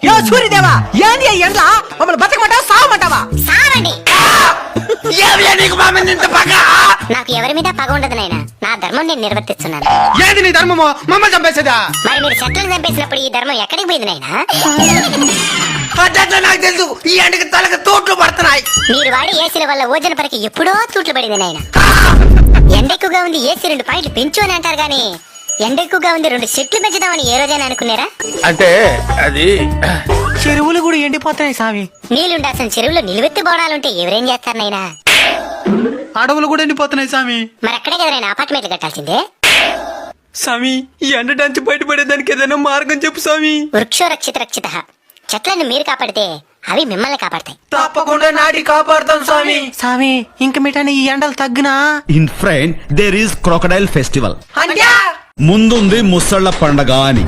యో సూర్యదేవా, ఏంది ఎండ్ల మమ్మల్ని బతకమంటావా సావమంటావా? సావండి. నీకు మా మీద ఇంత పగ? నాకు ఎవరి మీద పగ ఉండదు నాయనా, నా ధర్మం నేను నిర్వర్తిస్తున్నాను. ఏది నీ ధర్మమో? మమ్మల్ని చంపేసేదా? మరి మీరు చెట్లను చంపేసినప్పుడు ఈ ధర్మం ఎక్కడికి పోయింది నాయనా? అట్లా నాకు తెలుసు, ఈ ఎండకి తలకు తోట్లు పడుతున్నాయి. మీరు వాడి ఏసీల వల్ల ఓజన పరికి ఎప్పుడో తూట్లు పడింది నాయన. ఎండ ఎక్కువగా ఉంది, ఏసీ 2 పాయింట్లు పెంచు అని అంటారు గానీ ఎండ ఎక్కువగా ఉంది 2 చెట్లు పెంచుదామని ఏ రోజైనా అనుకున్నారా? అంటే అది చెరువులు కూడా ఎండిపోతున్నాయి స్వామి. నీళ్లుండాల్సిన చెరువులో నిలువెత్తి బోడాలుంటే ఎవరేం చేస్తారు నాయనా? అడవులు కూడా ఎండిపోతున్నాయి స్వామి. మరి అక్కడే కదా నాయన అపార్ట్మెంట్లు కట్టాల్సిందే. స్వామి, ఈ ఎండ డంచి బయటపడేదానికి ఏదైనా మార్గం చెప్పు స్వామి. వృక్షో రక్షిత రక్షిత. చెట్లను మీరు కాపాడితే అవి మిమ్మల్ని కాపాడతాయి. తప్పకుండా నాటి కాపాడుతాం స్వామి. స్వామి, ఇంక మిఠాని ఈ ఎండలు తగ్గినా? In front there is crocodile festival. అంటే ముందుంది ముసళ్ళ పండగ అని.